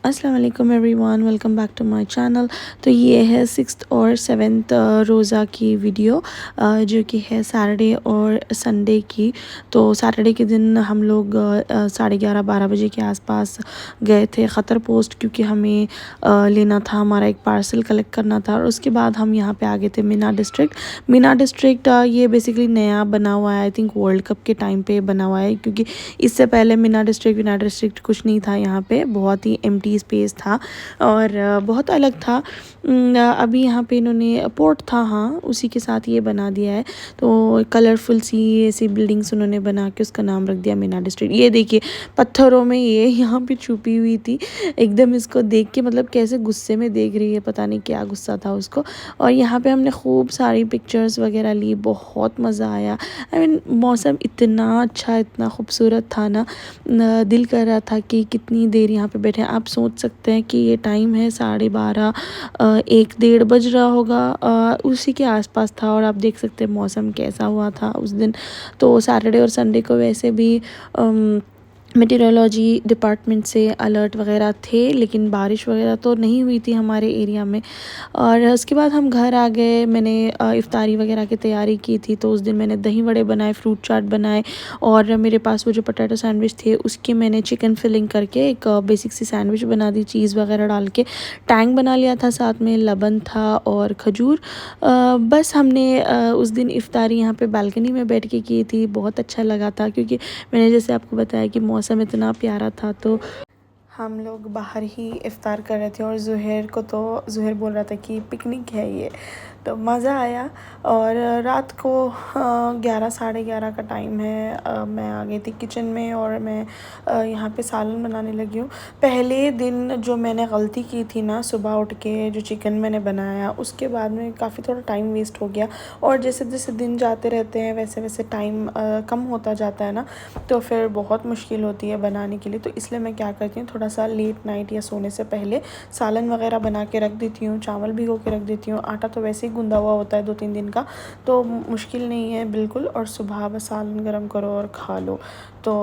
अस्सलाम वालेकुम everyone, welcome back to my channel. तो ये है 6th और 7th रोज़ा की वीडियो जो कि है सैटरडे और संडे की। तो सैटरडे के दिन हम लोग 11:30-12 बजे के आसपास गए थे ख़तर पोस्ट, क्योंकि हमें लेना था, हमारा एक पार्सल कलेक्ट करना था। और उसके बाद हम यहाँ पे आ गए थे मीना डिस्ट्रिक्ट। मीना डिस्ट्रिक्ट ये बेसिकली नया बना हुआ है, आई थिंक वर्ल्ड कप के टाइम पे बना हुआ है, क्योंकि इससे पहले मीना डिस्ट्रिक्ट कुछ नहीं था। यहाँ पे बहुत ही एम्प्टी स्पेस था और बहुत अलग था। अभी यहाँ पे इन्होंने पोर्ट था, हाँ, उसी के साथ ये बना दिया है। तो कलरफुल सी ऐसी बिल्डिंग्स उन्होंने बना के उसका नाम रख दिया मीना डिस्ट्रिक्ट। ये देखिए पत्थरों में ये यहाँ पे छुपी हुई थी, एकदम इसको देख के मतलब कैसे गुस्से में देख रही है, पता नहीं क्या गुस्सा था उसको। और यहाँ पे हमने खूब सारी पिक्चर्स वगैरह ली, बहुत मज़ा आया। आई मीन मौसम इतना अच्छा, इतना खूबसूरत था ना, दिल कर रहा था कि कितनी देर यहाँ पे बैठे। आप सोच सकते हैं कि ये टाइम है 12:30, 1-1:30 बज रहा होगा, उसी के आसपास था। और आप देख सकते हैं मौसम कैसा हुआ था उस दिन। तो सैटरडे और संडे को वैसे भी मेटीरियोलॉजी डिपार्टमेंट से अलर्ट वगैरह थे, लेकिन बारिश वगैरह तो नहीं हुई थी हमारे एरिया में। और उसके बाद हम घर आ गए। मैंने इफ़्तारी वगैरह की तैयारी की थी, तो उस दिन मैंने दही वड़े बनाए, फ्रूट चाट बनाए, और मेरे पास वो जो पोटैटो सैंडविच थे उसके मैंने चिकन फिलिंग करके एक बेसिक सी सैंडविच बना दी, चीज़ वगैरह डाल के। टैंग बना लिया था, साथ में लबन था और खजूर। बस हमने उस दिन इफ़्तारी यहाँ पे बालकनी में बैठ के की थी। बहुत अच्छा लगा था, क्योंकि मैंने जैसे आपको बताया कि मौसम इतना प्यारा था, तो हम लोग बाहर ही इफ़्तार कर रहे थे। और ज़ुहैर बोल रहा था कि पिकनिक है ये, तो मज़ा आया। और रात को 11-11:30 का टाइम है, मैं आ गई थी किचन में और मैं यहाँ पे सालन बनाने लगी हूँ। पहले दिन जो मैंने गलती की थी ना, सुबह उठ के जो चिकन मैंने बनाया, उसके बाद में काफ़ी थोड़ा टाइम वेस्ट हो गया। और जैसे जैसे दिन जाते रहते हैं वैसे वैसे टाइम कम होता जाता है ना, तो फिर बहुत मुश्किल होती है बनाने के लिए। तो इसलिए मैं क्या करती हूँ, थोड़ा सा लेट नाइट या सोने से पहले सालन वगैरह बना के रख देती हूँ, चावल भिगो के रख देती हूँ। आटा तो वैसे ही गूंदा हुआ होता है 2-3 दिन का, तो मुश्किल नहीं है बिल्कुल। और सुबह बस सालन गरम करो और खा लो। तो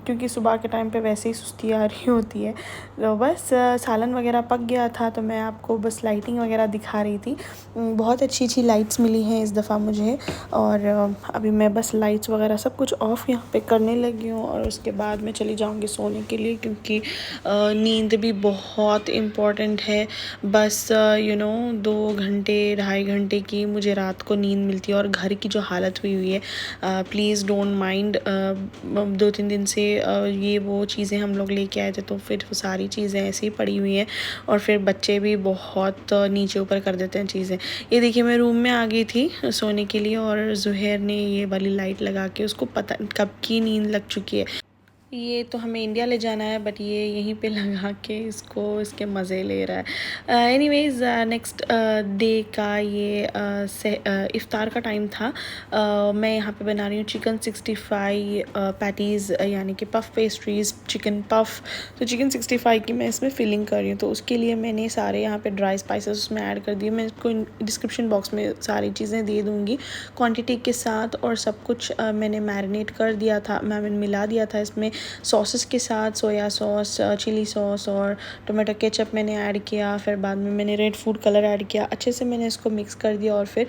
क्योंकि सुबह के टाइम पे वैसे ही सुस्ती आ रही होती है, तो बस सालन वगैरह पक गया था, तो मैं आपको बस लाइटिंग वगैरह दिखा रही थी। बहुत अच्छी अच्छी लाइट्स मिली हैं इस दफ़ा मुझे। और अभी मैं बस लाइट्स वगैरह सब कुछ ऑफ़ यहाँ पे करने लगी हूँ, और उसके बाद मैं चली जाऊँगी सोने के लिए, क्योंकि नींद भी बहुत इम्पॉर्टेंट है। बस 2 घंटे 2.5 घंटे की मुझे रात को नींद मिलती है। और घर की जो हालत हुई है, प्लीज़ डोंट माइंड, 2-3 दिन से ये वो चीज़ें हम लोग लेके आए थे, तो फिर वो सारी चीज़ें ऐसे ही पड़ी हुई हैं। और फिर बच्चे भी बहुत नीचे ऊपर कर देते हैं चीज़ें। ये देखिए मैं रूम में आ गई थी सोने के लिए, और ज़ुहैर ने ये वाली लाइट लगा के, उसको पता कब की नींद लग चुकी है। ये तो हमें इंडिया ले जाना है, बट ये यहीं पे लगा के इसके मज़े ले रहा है। एनीवेज़ नेक्स्ट डे का ये इफ़्तार का टाइम था। मैं यहाँ पे बना रही हूँ चिकन 65 पैटीज़, यानी कि पफ़ पेस्ट्रीज़, चिकन पफ़। तो चिकन 65 की मैं इसमें फ़िलिंग कर रही हूँ। तो उसके लिए मैंने सारे यहाँ पे ड्राई स्पाइसेस उसमें ऐड कर दिए। मैं इसको डिस्क्रिप्शन बॉक्स में सारी चीज़ें दे दूँगी क्वांटिटी के साथ। और सब कुछ मैंने मैरिनेट कर दिया था, मैंने मिला दिया था इसमें सॉसेस के साथ। सोया सॉस, चिली सॉस और टोमेटो केचप मैंने ऐड किया। फिर बाद में मैंने रेड फूड कलर ऐड किया, अच्छे से मैंने इसको मिक्स कर दिया। और फिर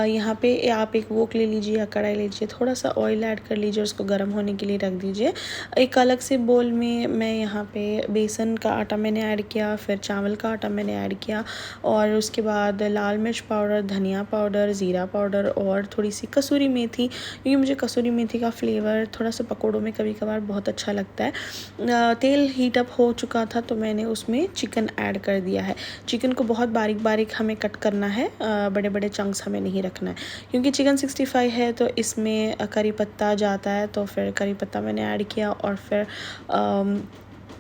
यहाँ पे आप एक वोक ले लीजिए या कढ़ाई लीजिए, थोड़ा सा ऑयल ऐड कर लीजिए, उसको गर्म होने के लिए रख दीजिए। एक अलग से बोल में मैं यहाँ पे बेसन का आटा मैंने ऐड किया, फिर चावल का आटा मैंने ऐड किया, और उसके बाद लाल मिर्च पाउडर, धनिया पाउडर, ज़ीरा पाउडर और थोड़ी सी कसूरी मेथी, क्योंकि मुझे कसूरी मेथी का फ्लेवर थोड़ा सा पकौड़ों में कभी कभार बहुत अच्छा लगता है। तेल हीट अप हो चुका था, तो मैंने उसमें चिकन ऐड कर दिया है। चिकन को बहुत बारीक बारीक हमें कट करना है, बड़े बड़े चंक्स हमें नहीं रखना है, क्योंकि चिकन 65 है तो इसमें करी पत्ता जाता है। तो फिर करी पत्ता मैंने ऐड किया, और फिर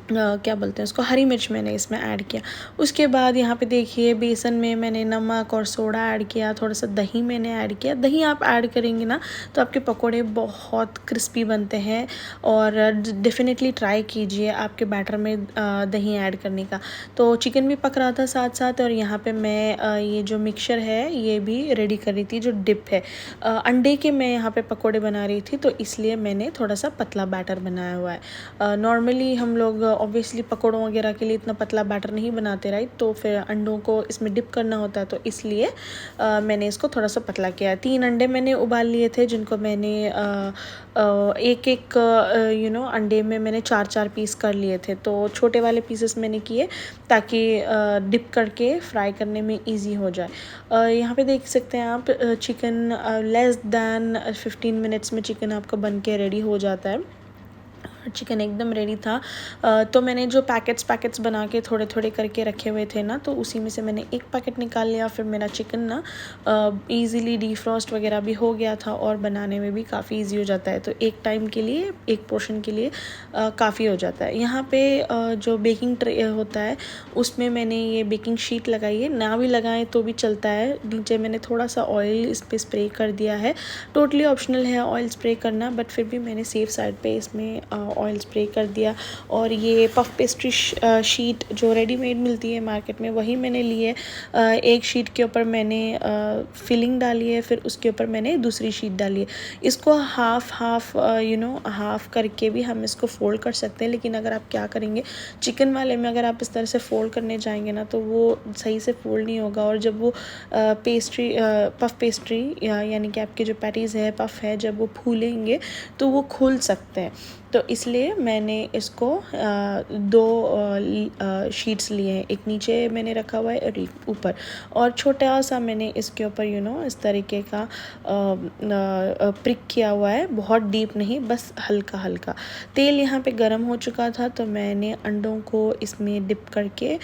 क्या बोलते हैं उसको, हरी मिर्च मैंने इसमें ऐड किया। उसके बाद यहाँ पे देखिए बेसन में मैंने नमक और सोडा ऐड किया, थोड़ा सा दही मैंने ऐड किया। दही आप ऐड करेंगे ना तो आपके पकोड़े बहुत क्रिस्पी बनते हैं। और डेफिनेटली ट्राई कीजिए आपके बैटर में दही ऐड करने का। तो चिकन भी पक रहा था साथ साथ, और यहाँ पे मैं ये जो मिक्सचर है ये भी रेडी कर रही थी, जो डिप है अंडे के, मैं यहाँ पे पकोड़े बना रही थी, तो इसलिए मैंने थोड़ा सा पतला बैटर बनाया हुआ है। नॉर्मली हम लोग ऑब्वियसली पकौड़ों वगैरह के लिए इतना पतला बैटर नहीं बनाते, राइट। तो फिर अंडों को इसमें डिप करना होता है, तो इसलिए मैंने इसको थोड़ा सा पतला किया है। 3 अंडे मैंने उबाल लिए थे, जिनको मैंने एक एक अंडे में मैंने 4-4 पीस कर लिए थे। तो छोटे वाले पीसेस मैंने किए ताकि डिप करके फ्राई करने में ईजी हो जाए। यहाँ पे देख सकते हैं आप, चिकन लेस दैन 15 मिनट्स में चिकन आपका बन के रेडी हो जाता है। चिकन एकदम रेडी था। तो मैंने जो पैकेट्स बना के थोड़े थोड़े करके रखे हुए थे ना, तो उसी में से मैंने एक पैकेट निकाल लिया। फिर मेरा चिकन ना ईज़िली डीफ्रॉस्ट वगैरह भी हो गया था और बनाने में भी काफ़ी इजी हो जाता है। तो एक टाइम के लिए, एक पोर्शन के लिए काफ़ी हो जाता है। यहाँ पे जो बेकिंग ट्रे होता है उसमें मैंने ये बेकिंग शीट लगाई है, ना भी लगाएं तो भी चलता है। नीचे मैंने थोड़ा सा ऑयल इस पर स्प्रे कर दिया है। टोटली ऑप्शनल है ऑयल स्प्रे करना, बट फिर भी मैंने सेफ साइड पे इसमें ऑयल स्प्रे कर दिया। और ये पफ पेस्ट्री शीट जो रेडीमेड मिलती है मार्केट में, वही मैंने ली है। एक शीट के ऊपर मैंने फिलिंग डाली है, फिर उसके ऊपर मैंने दूसरी शीट डाली है। इसको हाफ करके भी हम इसको फोल्ड कर सकते हैं, लेकिन अगर आप क्या करेंगे, चिकन वाले में अगर आप इस तरह से फोल्ड करने जाएंगे ना, तो वो सही से फोल्ड नहीं होगा। और जब वो पफ पेस्ट्री यानी कि आपके जो पैटीज़ है, पफ है, जब वो फूलेंगे तो वो खुल सकते हैं। तो इसलिए मैंने इसको 2 शीट्स लिए हैं, एक नीचे मैंने रखा हुआ है और एक ऊपर। और छोटा सा मैंने इसके ऊपर इस तरीके का प्रिक किया हुआ है, बहुत डीप नहीं, बस हल्का हल्का। तेल यहाँ पे गरम हो चुका था, तो मैंने अंडों को इसमें डिप करके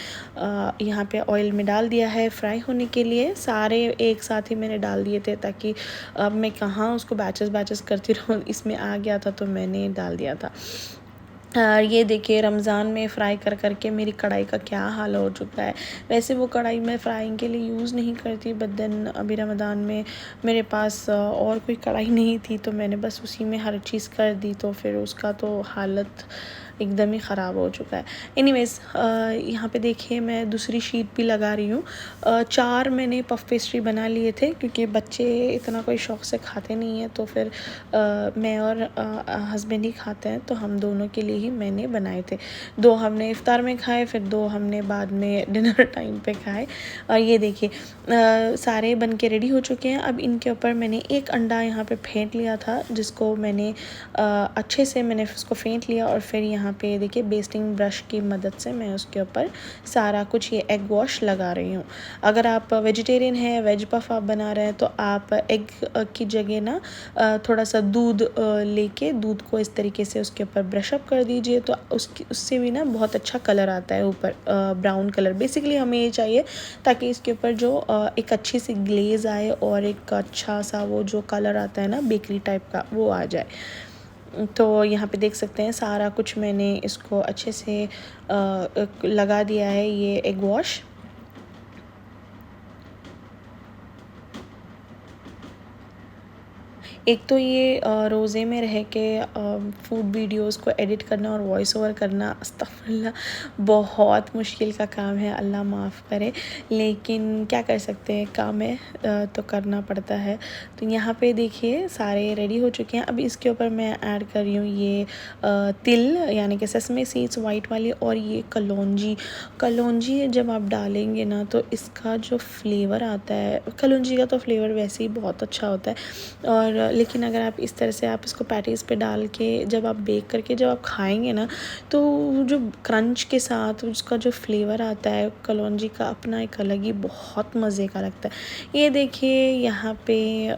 यहाँ पे ऑयल में डाल दिया है फ्राई होने के लिए। सारे एक साथ ही मैंने डाल दिए थे, ताकि अब मैं कहाँ उसको बैचेस करती रहूँ, इसमें आ गया था तो मैंने डाल दिया था। ये देखिए, रमज़ान में फ़्राई कर करके मेरी कढ़ाई का क्या हाल हो चुका है। वैसे वो कढ़ाई मैं फ़्राइंग के लिए यूज़ नहीं करती, बट देन अभी रमज़ान में मेरे पास और कोई कढ़ाई नहीं थी, तो मैंने बस उसी में हर चीज़ कर दी, तो फिर उसका तो हालत एकदम ही ख़राब हो चुका है। एनीवेज़, यहाँ पे देखिए मैं दूसरी शीट भी लगा रही हूँ। 4 मैंने पफ पेस्ट्री बना लिए थे, क्योंकि बच्चे इतना कोई शौक़ से खाते नहीं हैं, तो फिर मैं और हस्बैंड ही खाते हैं, तो हम दोनों के लिए ही मैंने बनाए थे। 2 हमने इफ्तार में खाए, फिर 2 हमने बाद में डिनर टाइम पे खाए। और ये देखिए सारे बन के रेडी हो चुके हैं। अब इनके ऊपर मैंने एक अंडा यहाँ पे फेंट लिया था, जिसको मैंने अच्छे से मैंने उसको फेंट लिया। और फिर यहाँ पे देखिए बेस्टिंग ब्रश की मदद से मैं उसके ऊपर सारा कुछ ये एग वॉश लगा रही हूँ। अगर आप वेजिटेरियन हैं, वेज पफ आप बना रहे हैं, तो आप एग की जगह ना थोड़ा सा दूध लेके दूध को इस तरीके से उसके ऊपर ब्रश अप कर दीजिए, तो उससे भी ना बहुत अच्छा कलर आता है ऊपर, ब्राउन कलर। बेसिकली हमें ये चाहिए ताकि इसके ऊपर जो एक अच्छी सी ग्लेज़ आए और एक अच्छा सा वो जो कलर आता है ना बेकरी टाइप का, वो आ जाए। तो यहाँ पे देख सकते हैं सारा कुछ मैंने इसको अच्छे से लगा दिया है, ये एग वॉश। एक तो ये रोज़े में रह के फूड वीडियोस को एडिट करना और वॉइस ओवर करना, अस्तगफिरुल्लाह, बहुत मुश्किल का काम है, अल्लाह माफ़ करे, लेकिन क्या कर सकते हैं, काम है तो करना पड़ता है। तो यहाँ पे देखिए सारे रेडी हो चुके हैं। अब इसके ऊपर मैं ऐड कर रही हूँ ये तिल यानी कि सेसमे सीड्स वाइट वाली, और ये कलौंजी जब आप डालेंगे ना, तो इसका जो फ्लेवर आता है, कलौंजी का तो फ्लेवर वैसे ही बहुत अच्छा होता है। और लेकिन अगर आप इस तरह से आप इसको पैटीज़ पे डाल के जब आप बेक करके जब आप खाएंगे ना, तो जो क्रंच के साथ उसका जो फ्लेवर आता है कलौंजी का, अपना एक अलग ही बहुत मज़े का लगता है। ये देखिए यहाँ पे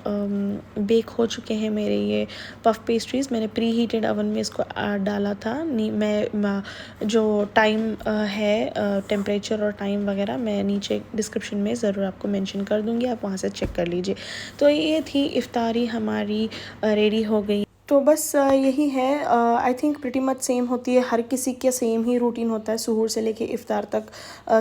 बेक हो चुके हैं मेरे ये पफ पेस्ट्रीज़। मैंने प्री हीटेड ओवन में इसको डाला था। मैं जो टाइम है, टेम्परेचर और टाइम वगैरह मैं नीचे डिस्क्रिप्शन में ज़रूर आपको मेंशन कर दूँगी, आप वहाँ से चेक कर लीजिए। तो ये थी इफ्तारी हमारी रेडी हो गई। तो बस यही है। I think pretty much same होती है, हर किसी का सेम ही रूटीन होता है सुहूर से लेके इफ़्तार तक।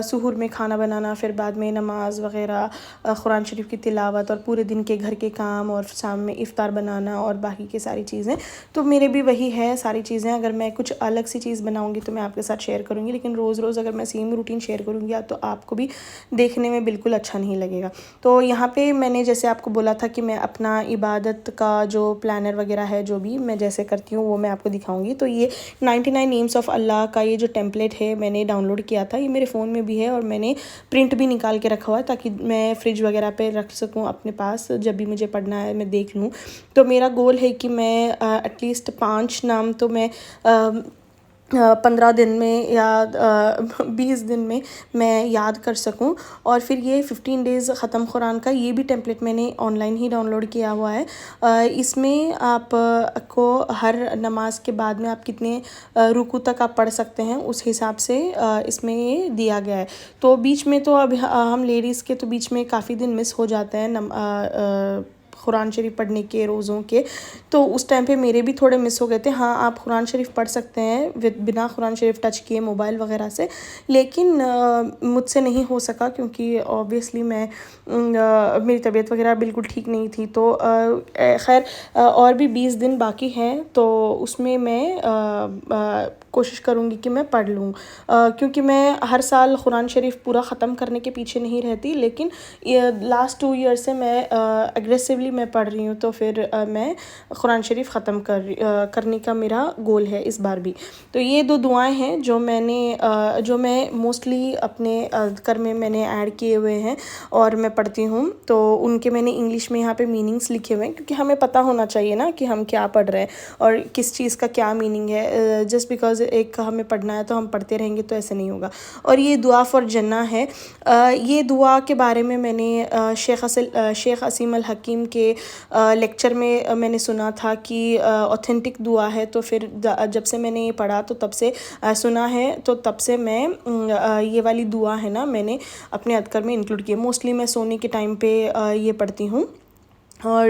सुहूर में खाना बनाना, फिर बाद में नमाज़ वग़ैरह, कुरान शरीफ की तिलावत, और पूरे दिन के घर के काम, और शाम में इफ़्तार बनाना और बाकी की सारी चीज़ें। तो मेरे भी वही है सारी चीज़ें। अगर मैं कुछ अलग सी चीज़ बनाऊँगी तो मैं आपके साथ शेयर करूँगी, लेकिन रोज़ रोज़ अगर मैं सेम रूटीन शेयर करूँगी तो आपको भी देखने में बिल्कुल अच्छा नहीं लगेगा। तो यहाँ पर मैंने जैसे आपको बोला था कि मैं अपना इबादत का जो प्लानर वगैरह है, जो जो भी मैं जैसे करती हूँ वो मैं आपको दिखाऊंगी। तो ये 99 नेम्स ऑफ़ अल्लाह का ये जो टेम्पलेट है मैंने डाउनलोड किया था, ये मेरे फ़ोन में भी है और मैंने प्रिंट भी निकाल के रखा हुआ है ताकि मैं फ्रिज वगैरह पे रख सकूँ अपने पास, जब भी मुझे पढ़ना है मैं देख लूँ। तो मेरा गोल है कि मैं एटलीस्ट 5 नाम तो मैं 15 दिन में या 20 दिन में मैं याद कर सकूं। और फिर ये 15 डेज़ ख़त्म कुरान का ये भी टेम्पलेट मैंने ऑनलाइन ही डाउनलोड किया हुआ है। इसमें आप को हर नमाज के बाद में आप कितने रुकू तक आप पढ़ सकते हैं उस हिसाब से इसमें ये दिया गया है। तो बीच में तो अब हम लेडीज़ के तो बीच में काफ़ी दिन मिस हो जाते हैं कुरान शरीफ पढ़ने के रोज़ों के, तो उस टाइम पे मेरे भी थोड़े मिस हो गए थे। हाँ, आप कुरान शरीफ पढ़ सकते हैं बिना कुरान शरीफ टच किए मोबाइल वगैरह से, लेकिन मुझसे नहीं हो सका क्योंकि ऑब्वियसली मेरी तबीयत वगैरह बिल्कुल ठीक नहीं थी। तो खैर और भी 20 दिन बाकी हैं तो उसमें मैं कोशिश करूँगी कि मैं पढ़ लूँ, क्योंकि मैं हर साल कुरान शरीफ पूरा ख़त्म करने के पीछे नहीं रहती, लेकिन लास्ट 2 ईयर से मैं एग्रेसिवली मैं पढ़ रही हूँ। तो फिर मैं कुरान शरीफ ख़त्म करने का मेरा गोल है इस बार भी। तो ये 2 दुआएं हैं जो जो मैं मोस्टली अपने अज़्कर में मैंने ऐड किए हुए हैं और मैं पढ़ती हूँ। तो उनके मैंने इंग्लिश में यहाँ पे मीनिंग्स लिखे हुए हैं, क्योंकि हमें पता होना चाहिए ना कि हम क्या पढ़ रहे हैं और किस चीज़ का क्या मीनिंग है। जस्ट बिकॉज़ एक हमें पढ़ना है तो हम पढ़ते रहेंगे तो ऐसे नहीं होगा। और ये दुआ फॉर जन्ना है। ये दुआ के बारे में मैंने शेख असीम अल हकीम के लेक्चर में मैंने सुना था कि ऑथेंटिक दुआ है। तो फिर जब से मैंने ये पढ़ा तो तब से सुना है, तो तब से मैं ये वाली दुआ है ना मैंने अपने अज़्कर में इंक्लूड किया। मोस्टली मैं सोने के टाइम पे ये पढ़ती हूँ। और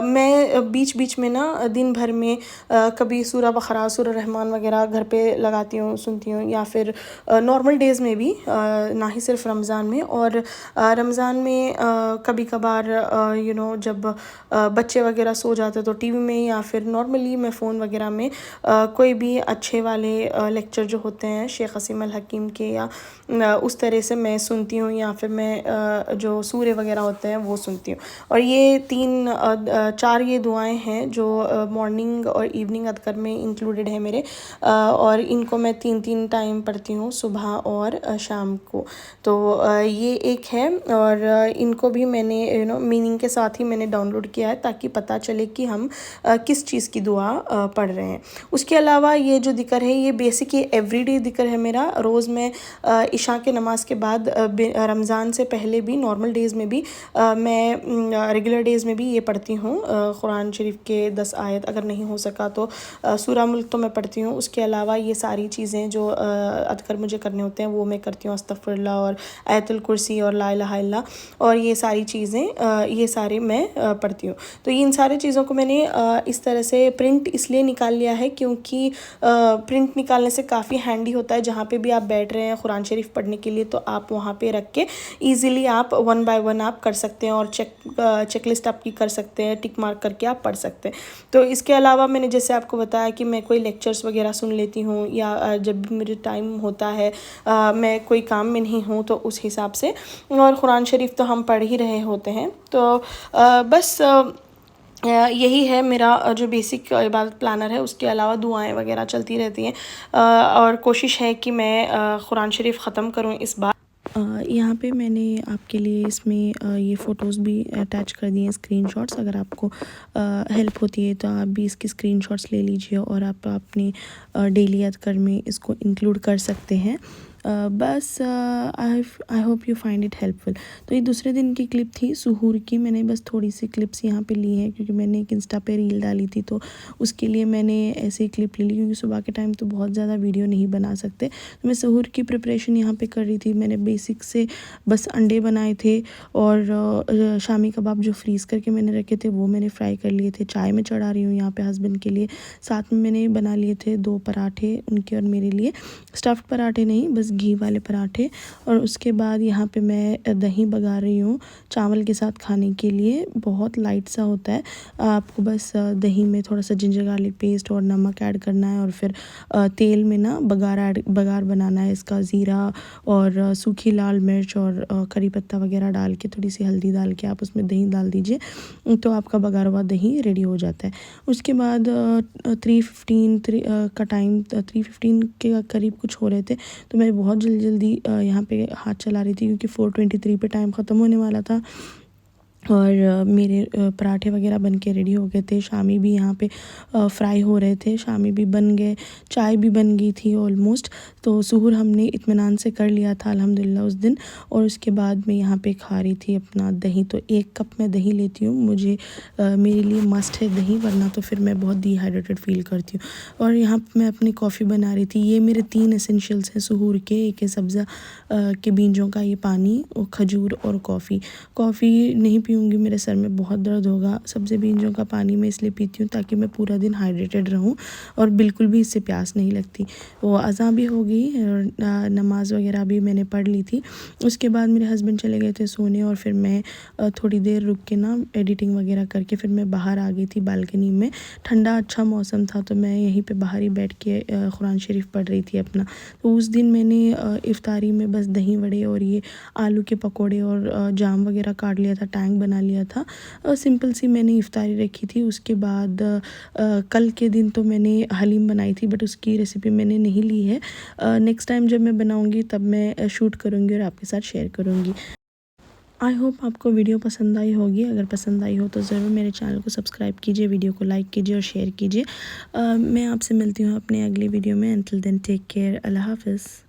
मैं बीच बीच में ना दिन भर में कभी सूरह बकरा, सूरह रहमान वगैरह घर पे लगाती हूँ, सुनती हूँ, या फिर नॉर्मल डेज़ में भी, ना ही सिर्फ रमज़ान में। और रमज़ान में कभी कभार जब बच्चे वगैरह सो जाते तो टीवी में, या फिर नॉर्मली मैं फ़ोन वगैरह में कोई भी अच्छे वाले लेक्चर जो होते हैं शेख असीम अल हकीम के या उस तरह से मैं सुनती हूँ, या फिर मैं जो सूरे वगैरह होते हैं वो सुनती हूँ। और ये 4 ये दुआएं हैं जो मॉर्निंग और इवनिंग अज़्कर में इंक्लूडेड है मेरे, और इनको मैं 3 टाइम पढ़ती हूँ, सुबह और शाम को। तो ये एक है, और इनको भी मैंने मीनिंग के साथ ही मैंने डाउनलोड किया है ताकि पता चले कि हम किस चीज़ की दुआ पढ़ रहे हैं। उसके अलावा ये जो ज़िक्र है ये बेसिक ये एवरीडे ज़िक्र है मेरा। रोज़ मैं इशा के नमाज के बाद रमज़ान से पहले भी नॉर्मल डेज़ में भी मैं रेगुलर डेज़ में भी ये पढ़ती हूँ कुरान शरीफ के 10 आयत, अगर नहीं हो सका तो सूरा मुल्क तो मैं पढ़ती हूँ। उसके अलावा ये सारी चीज़ें जो अज़्कर मुझे करने होते हैं वो मैं करती हूँ, अस्तग़फिरुल्लाह और आयतुल कुर्सी और ला इलाहा इल्ला, और ये सारी चीज़ें ये सारे मैं पढ़ती हूँ। तो इन सारी चीज़ों को मैंने इस तरह से प्रिंट इसलिए निकाल लिया है क्योंकि प्रिंट निकालने से काफ़ी हैंडी होता है। जहाँ पे भी आप बैठ रहे हैं कुरान शरीफ पढ़ने के लिए तो आप वहाँ पे रख के ईज़िली आप 1 बाय 1 आप कर सकते हैं और चेकलिस्ट आपकी कर सकते हैं, टिक मार्क करके आप पढ़ सकते हैं। तो इसके अलावा मैंने जैसे आपको बताया कि मैं कोई लेक्चर्स वगैरह सुन लेती हूँ, या जब भी मेरे टाइम होता है मैं कोई काम में नहीं हूँ तो उस हिसाब से, और कुरान शरीफ तो हम पढ़ ही रहे होते हैं। तो बस यही है मेरा जो बेसिक इबादत प्लानर है। उसके अलावा दुआएं वगैरह चलती रहती हैं, और कोशिश है कि मैं कुरान शरीफ ख़त्म करूँ इस बार। यहाँ पे मैंने आपके लिए इसमें ये फ़ोटोज़ भी अटैच कर दिए हैं, स्क्रीनशॉट्स। अगर आपको हेल्प होती है तो आप भी इसकी स्क्रीनशॉट्स ले लीजिए और आप अपनी डेली अज़्कर में इसको इंक्लूड कर सकते हैं। बस I hope you find it helpful. तो ये दूसरे दिन की क्लिप थी सुहूर की। मैंने बस थोड़ी सी क्लिप्स यहाँ पे ली हैं क्योंकि मैंने एक इंस्टा पे रील डाली थी, तो उसके लिए मैंने ऐसे ही क्लिप ले ली, क्योंकि सुबह के टाइम तो बहुत ज़्यादा वीडियो नहीं बना सकते। तो मैं सुहूर की प्रिपरेशन यहाँ पे कर रही थी। मैंने बेसिक से बस अंडे बनाए थे, और शामी कबाब जो फ्रीज़ करके मैंने रखे थे वो मैंने फ्राई कर लिए थे। चाय में चढ़ा रही हूँ यहाँ पे हस्बैंड के लिए। साथ में मैंने बना लिए थे 2 पराठे उनके और मेरे लिए, स्टफ़्ड पराठे नहीं, बस घी वाले पराठे। और उसके बाद यहाँ पे मैं दही बघार रही हूँ चावल के साथ खाने के लिए। बहुत लाइट सा होता है। आपको बस दही में थोड़ा सा जिंजर गार्लिक पेस्ट और नमक ऐड करना है और फिर तेल में ना बघार बनाना है इसका। ज़ीरा और सूखी लाल मिर्च और करी पत्ता वगैरह डाल के, थोड़ी सी हल्दी डाल के आप उसमें दही डाल दीजिए तो आपका बघारा हुआ दही रेडी हो जाता है। उसके बाद 3:15 का टाइम, 3:15 के करीब कुछ हो रहे थे, तो मैं बहुत जल्दी यहाँ पे हाथ चला रही थी क्योंकि 4:23 पे टाइम ख़त्म होने वाला था। और मेरे पराठे वगैरह बन के रेडी हो गए थे। शामी भी यहाँ पे फ्राई हो रहे थे, शामी भी बन गए, चाय भी बन गई थी ऑलमोस्ट। तो सुहूर हमने इत्मीनान से कर लिया था अल्हम्दुलिल्लाह उस दिन। और उसके बाद मैं यहाँ पे खा रही थी अपना दही। तो 1 कप मैं दही लेती हूँ, मुझे मेरे लिए मस्ट है दही, वरना तो फिर मैं बहुत डिहाइड्रेटेड फ़ील करती हूँ। और यहाँ पे मैं अपनी कॉफ़ी बना रही थी। ये मेरे 3 एसेंशियल्स हैं सुहूर के। एक है सब्ज़ा के बीजों का ये पानी, और खजूर और कॉफ़ी। कॉफ़ी नहीं पीऊँगी, मेरे सर में बहुत दर्द होगा। सब्ज़े बीजों का पानी मैं इसलिए पीती हूँ ताकि मैं पूरा दिन हाइड्रेटेड रहूँ और बिल्कुल भी इससे प्यास नहीं लगती। वो अज़ान भी हो गई और नमाज़ वगैरह भी मैंने पढ़ ली थी। उसके बाद मेरे हस्बैंड चले गए थे सोने और फिर मैं थोड़ी देर रुक के ना एडिटिंग वगैरह करके फिर मैं बाहर आ गई थी बालकनी में। ठंडा अच्छा मौसम था तो मैं यहीं पे बाहर ही बैठ के कुरान शरीफ पढ़ रही थी अपना। तो उस दिन मैंने इफ्तारी में बस दही वड़े और ये आलू के पकोड़े और जाम वगैरह काट लिया था, टैंग बना लिया था। सिंपल सी मैंने इफ्तारी रखी थी। उसके बाद कल के दिन तो मैंने हलीम बनाई थी, बट उसकी रेसिपी मैंने नहीं ली है। नेक्स्ट टाइम जब मैं बनाऊंगी तब मैं शूट करूंगी और आपके साथ शेयर करूंगी। आई होप आपको वीडियो पसंद आई होगी। अगर पसंद आई हो तो ज़रूर मेरे चैनल को सब्सक्राइब कीजिए, वीडियो को लाइक कीजिए और शेयर कीजिए। मैं आपसे मिलती हूँ अपने अगले वीडियो में। अंटिल देन टेक केयर, अल्लाह हाफ़िज़।